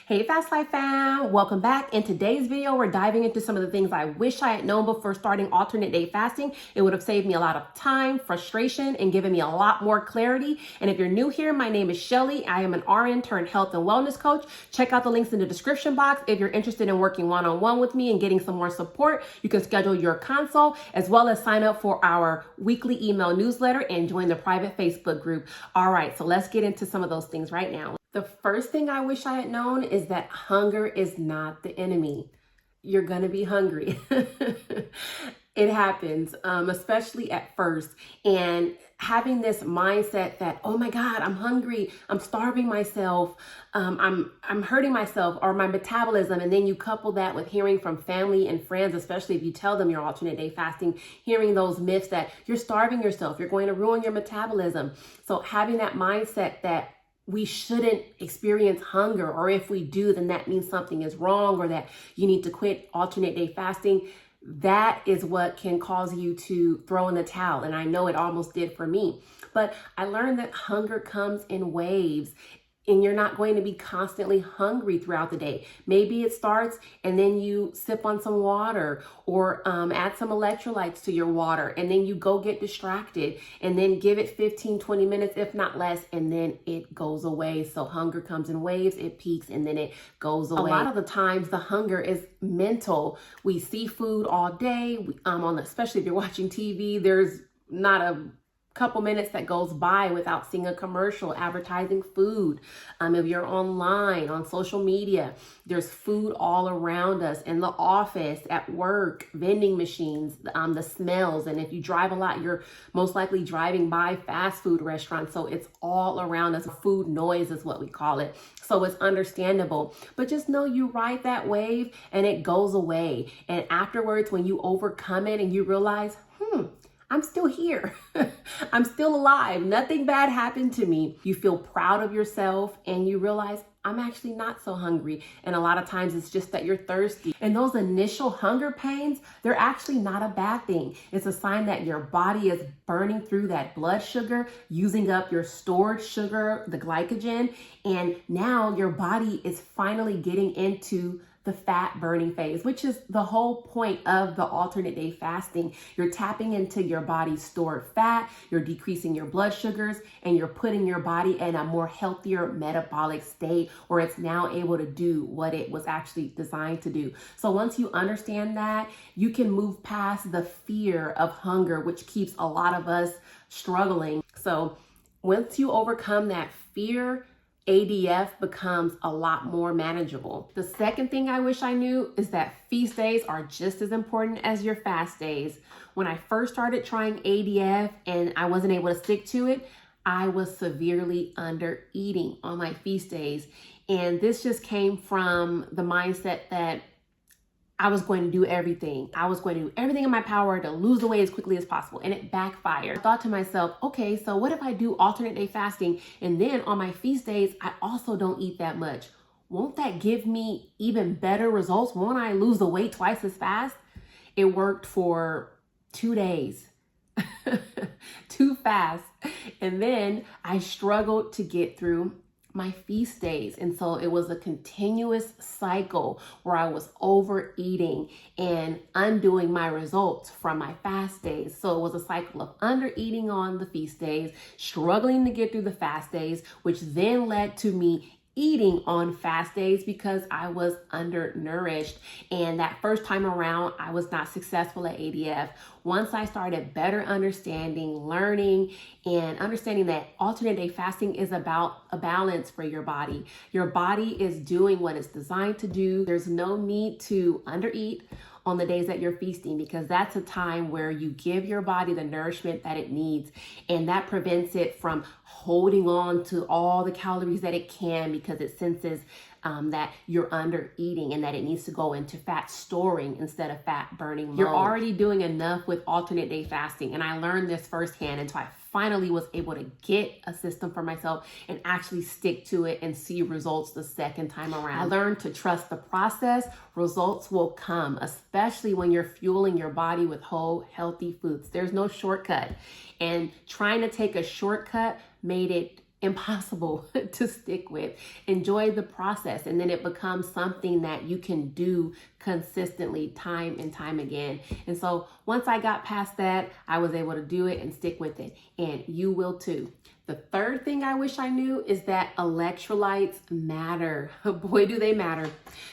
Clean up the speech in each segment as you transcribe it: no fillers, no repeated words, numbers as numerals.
Hey Fast Life fam, welcome back. In today's video, we're diving into some of the things I wish I had known before starting alternate day fasting. It would have saved me a lot of time, frustration, and given me a lot more clarity. And if you're new here, my name is Shelly. I am an RN turned health and wellness coach. Check out the links in the description box. If you're interested in working one-on-one with me and getting some more support, you can schedule your consult as well as sign up for our weekly email newsletter and join the private Facebook group. All right, so let's get into some of those things right now. The first thing I wish I had known is that hunger is not the enemy. You're gonna be hungry. It happens, especially at first. And having this mindset that, oh my God, I'm hungry, I'm starving myself, I'm hurting myself or my metabolism. And then you couple that with hearing from family and friends, especially if you tell them you're alternate day fasting, hearing those myths that you're starving yourself, you're going to ruin your metabolism. So having that mindset that we shouldn't experience hunger, or if we do, then that means something is wrong or that you need to quit alternate day fasting. That is what can cause you to throw in the towel. And I know it almost did for me. But I learned that hunger comes in waves. And you're not going to be constantly hungry throughout the day. Maybe it starts and then you sip on some water or add some electrolytes to your water, and then you go get distracted and then give it 15, 20 minutes, if not less, and then it goes away. So hunger comes in waves, it peaks, and then it goes away. A lot of the times the hunger is mental. We see food all day, especially if you're watching TV, there's not a couple minutes that goes by without seeing a commercial advertising food. If you're online, on social media, there's food all around us, in the office, at work, vending machines, the smells. And if you drive a lot, you're most likely driving by fast food restaurants. So it's all around us. Food noise is what we call it. So it's understandable, but just know you ride that wave and it goes away. And afterwards, when you overcome it and you realize, I'm still here. I'm still alive. Nothing bad happened to me. You feel proud of yourself and you realize I'm actually not so hungry. And a lot of times it's just that you're thirsty. And those initial hunger pains, they're actually not a bad thing. It's a sign that your body is burning through that blood sugar, using up your stored sugar, the glycogen. And now your body is finally getting into the fat burning phase, which is the whole point of the alternate day fasting. You're tapping into your body's stored fat, you're decreasing your blood sugars, and you're putting your body in a more healthier metabolic state where it's now able to do what it was actually designed to do. So once you understand that, you can move past the fear of hunger, which keeps a lot of us struggling. So once you overcome that fear, ADF becomes a lot more manageable. The second thing I wish I knew is that feast days are just as important as your fast days. When I first started trying ADF and I wasn't able to stick to it, I was severely under eating on my feast days. And this just came from the mindset that I was going to do everything. I was going to do everything in my power to lose the weight as quickly as possible. And it backfired. I thought to myself, okay, so what if I do alternate day fasting and then on my feast days, I also don't eat that much? Won't that give me even better results? Won't I lose the weight twice as fast? It worked for 2 days. Too fast. And then I struggled to get through my feast days. And so it was a continuous cycle where I was overeating and undoing my results from my fast days. So it was a cycle of undereating on the feast days, struggling to get through the fast days, which then led to me eating on fast days because I was undernourished. And that first time around, I was not successful at ADF. Once I started better understanding, learning, and understanding that alternate day fasting is about a balance for your body. Your body is doing what it's designed to do. There's no need to undereat on the days that you're feasting, because that's a time where you give your body the nourishment that it needs, and that prevents it from holding on to all the calories that it can, because it senses that you're under eating and that it needs to go into fat storing instead of fat burning mode. You're already doing enough with alternate day fasting, and I learned this firsthand until I finally was able to get a system for myself and actually stick to it and see results the second time around. I learned to trust the process. Results will come, especially when you're fueling your body with whole, healthy foods. There's no shortcut. And trying to take a shortcut made it impossible to stick with. Enjoy the process, and then it becomes something that you can do consistently time and time again. And so once I got past that, I was able to do it and stick with it, and you will too. The third thing I wish I knew is that electrolytes matter. Boy, do they matter.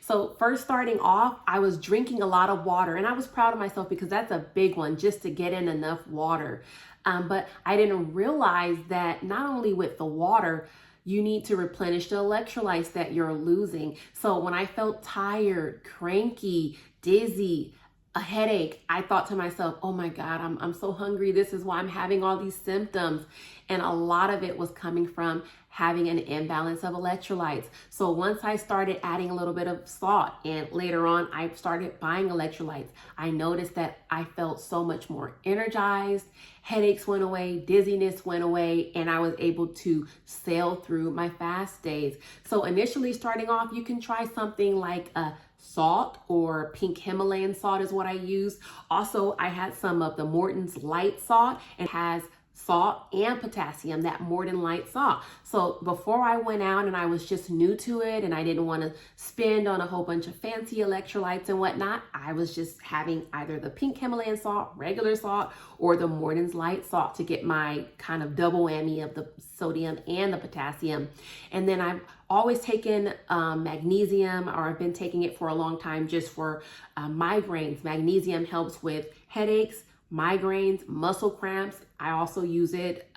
So first starting off, I was drinking a lot of water, and I was proud of myself because that's a big one, just to get in enough water. But I didn't realize that not only with the water, you need to replenish the electrolytes that you're losing. So when I felt tired, cranky, dizzy, a headache, I thought to myself, oh my God, I'm so hungry. This is why I'm having all these symptoms. And a lot of it was coming from having an imbalance of electrolytes. So once I started adding a little bit of salt, and later on I started buying electrolytes, I noticed that I felt so much more energized. Headaches went away, dizziness went away, and I was able to sail through my fast days. So initially starting off, you can try something like a salt, or pink Himalayan salt is what I use. Also, I had some of the Morton's light salt, and has salt and potassium, that Morton light salt. So before I went out and I was just new to it and I didn't want to spend on a whole bunch of fancy electrolytes and whatnot, I was just having either the pink Himalayan salt, regular salt, or the Morton's light salt to get my kind of double whammy of the sodium and the potassium. And then I've always taken magnesium, or I've been taking it for a long time just for migraines. Magnesium helps with headaches, migraines, muscle cramps. I also use it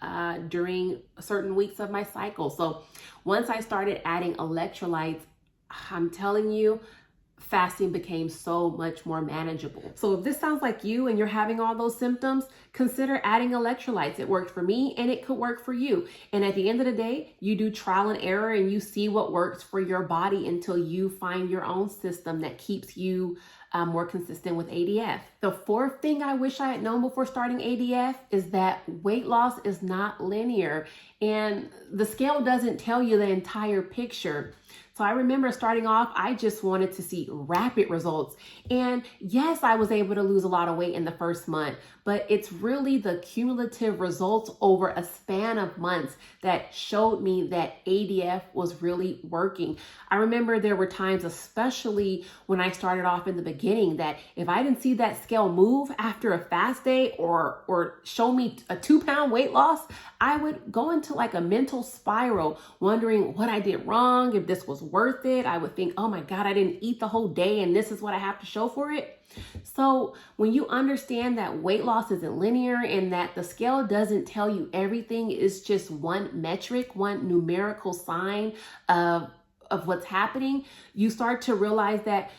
during certain weeks of my cycle. So once I started adding electrolytes, I'm telling you, fasting became so much more manageable. So if this sounds like you and you're having all those symptoms, consider adding electrolytes. It worked for me and it could work for you. And at the end of the day, you do trial and error and you see what works for your body until you find your own system that keeps you more consistent with ADF. The fourth thing I wish I had known before starting ADF is that weight loss is not linear, and the scale doesn't tell you the entire picture. So I remember starting off, I just wanted to see rapid results. And yes, I was able to lose a lot of weight in the first month, but it's really the cumulative results over a span of months that showed me that ADF was really working. I remember there were times, especially when I started off in the beginning, that if I didn't see that scale move after a fast day or show me a 2-pound weight loss, I would go into like a mental spiral, wondering what I did wrong, if this was worth it. I would think, oh my God, I didn't eat the whole day and this is what I have to show for it. So when you understand that weight loss isn't linear and that the scale doesn't tell you everything, it's just one metric, one numerical sign of what's happening, you start to realize that,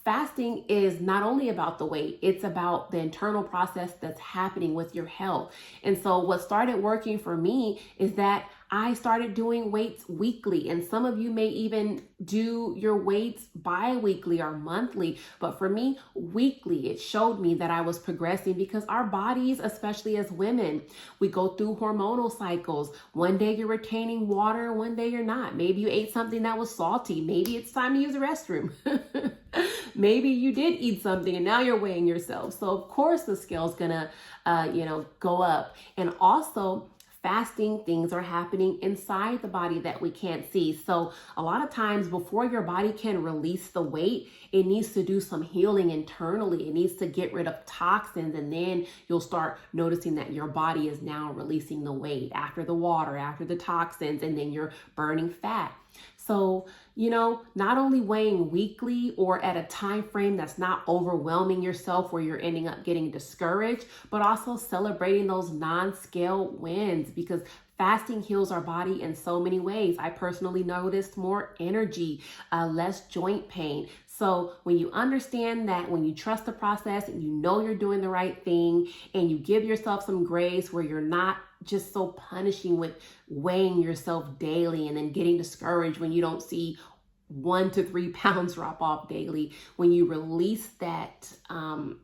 fasting is not only about the weight, it's about the internal process that's happening with your health. And so what started working for me is that I started doing weights weekly, and some of you may even do your weights bi-weekly or monthly, but for me, weekly. It showed me that I was progressing because our bodies, especially as women, we go through hormonal cycles. One day you're retaining water, one day you're not. Maybe you ate something that was salty. Maybe it's time to use the restroom. Maybe you did eat something and now you're weighing yourself. So of course the scale's gonna, go up. And also, fasting, things are happening inside the body that we can't see. So a lot of times before your body can release the weight, it needs to do some healing internally. It needs to get rid of toxins, and then you'll start noticing that your body is now releasing the weight after the water, after the toxins, and then you're burning fat. So, not only weighing weekly or at a time frame that's not overwhelming yourself where you're ending up getting discouraged, but also celebrating those non-scale wins, because fasting heals our body in so many ways. I personally noticed more energy, less joint pain. So when you understand that, when you trust the process and you know you're doing the right thing, and you give yourself some grace where you're not just so punishing with weighing yourself daily and then getting discouraged when you don't see 1 to 3 pounds drop off daily. When you release that,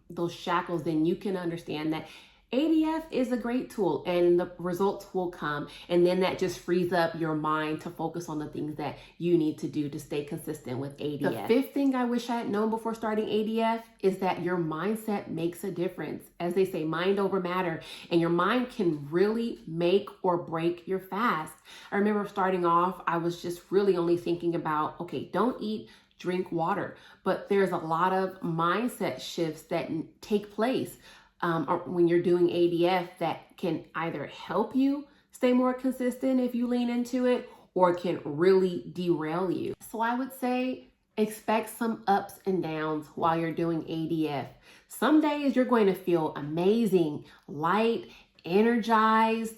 those shackles, then you can understand that ADF is a great tool and the results will come. And then that just frees up your mind to focus on the things that you need to do to stay consistent with ADF. The fifth thing I wish I had known before starting ADF is that your mindset makes a difference. As they say, mind over matter, and your mind can really make or break your fast. I remember starting off, I was just really only thinking about, okay, don't eat, drink water. But there's a lot of mindset shifts that take place when you're doing ADF that can either help you stay more consistent if you lean into it, or can really derail you. So I would say expect some ups and downs while you're doing ADF. Some days you're going to feel amazing, light, energized,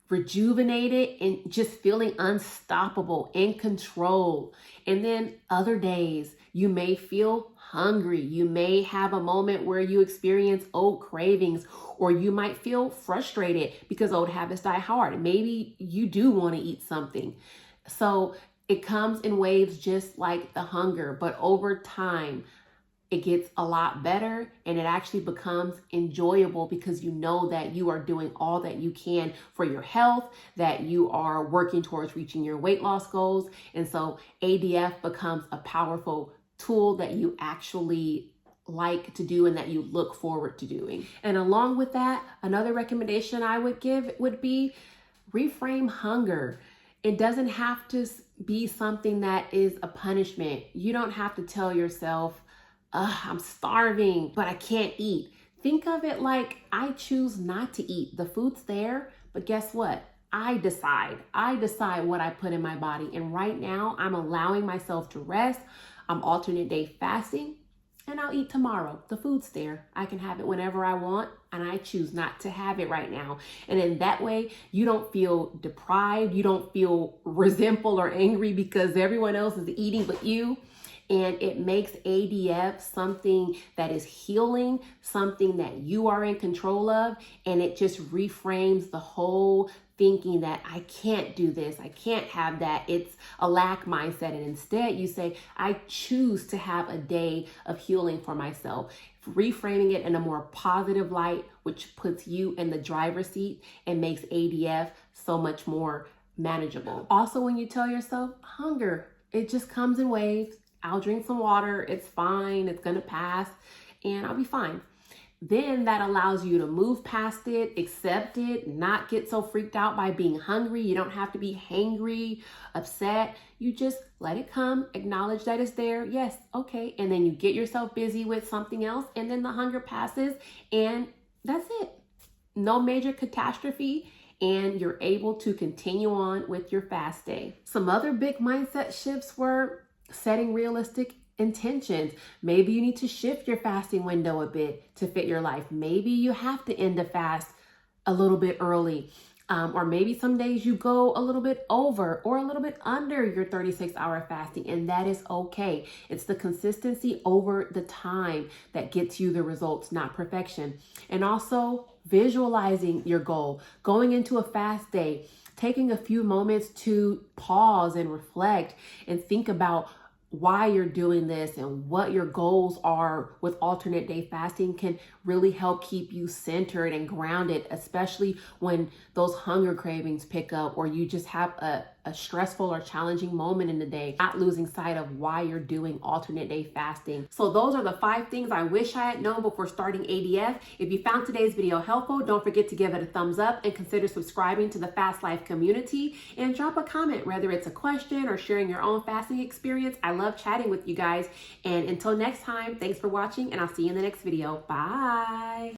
rejuvenated, and just feeling unstoppable, in control. And then other days you may feel hungry. You may have a moment where you experience old cravings, or you might feel frustrated because old habits die hard. Maybe you do want to eat something. So it comes in waves just like the hunger, but over time, it gets a lot better and it actually becomes enjoyable because you know that you are doing all that you can for your health, that you are working towards reaching your weight loss goals. And so ADF becomes a powerful tool that you actually like to do and that you look forward to doing. And along with that, another recommendation I would give would be reframe hunger. It doesn't have to be something that is a punishment. You don't have to tell yourself, I'm starving, but I can't eat. Think of it like I choose not to eat. The food's there, but guess what? I decide what I put in my body. And right now I'm allowing myself to rest. I'm alternate day fasting, and I'll eat tomorrow. The food's there. I can have it whenever I want, and I choose not to have it right now. And in that way, you don't feel deprived. You don't feel resentful or angry because everyone else is eating but you. And it makes ADF something that is healing, something that you are in control of. And it just reframes the whole thinking that I can't do this, I can't have that. It's a lack mindset. And instead you say, I choose to have a day of healing for myself. Reframing it in a more positive light, which puts you in the driver's seat and makes ADF so much more manageable. Also, when you tell yourself hunger, it just comes in waves. I'll drink some water, it's fine, it's gonna pass, and I'll be fine. Then that allows you to move past it, accept it, not get so freaked out by being hungry. You don't have to be hangry, upset. You just let it come, acknowledge that it's there. Yes, okay. And then you get yourself busy with something else, and then the hunger passes, and that's it. No major catastrophe. And you're able to continue on with your fast day. Some other big mindset shifts were setting realistic intentions. Maybe you need to shift your fasting window a bit to fit your life. Maybe you have to end the fast a little bit early. Or maybe some days you go a little bit over or a little bit under your 36-hour fasting, and that is okay. It's the consistency over the time that gets you the results, not perfection. And also visualizing your goal, going into a fast day, taking a few moments to pause and reflect and think about why you're doing this and what your goals are with alternate day fasting can really help keep you centered and grounded, especially when those hunger cravings pick up or you just have a stressful or challenging moment in the day, not losing sight of why you're doing alternate day fasting. So those are the 5 things I wish I had known before starting ADF. If you found today's video helpful, don't forget to give it a thumbs up and consider subscribing to the Fast Life community, and drop a comment, whether it's a question or sharing your own fasting experience. I love chatting with you guys. And until next time, thanks for watching, and I'll see you in the next video. Bye.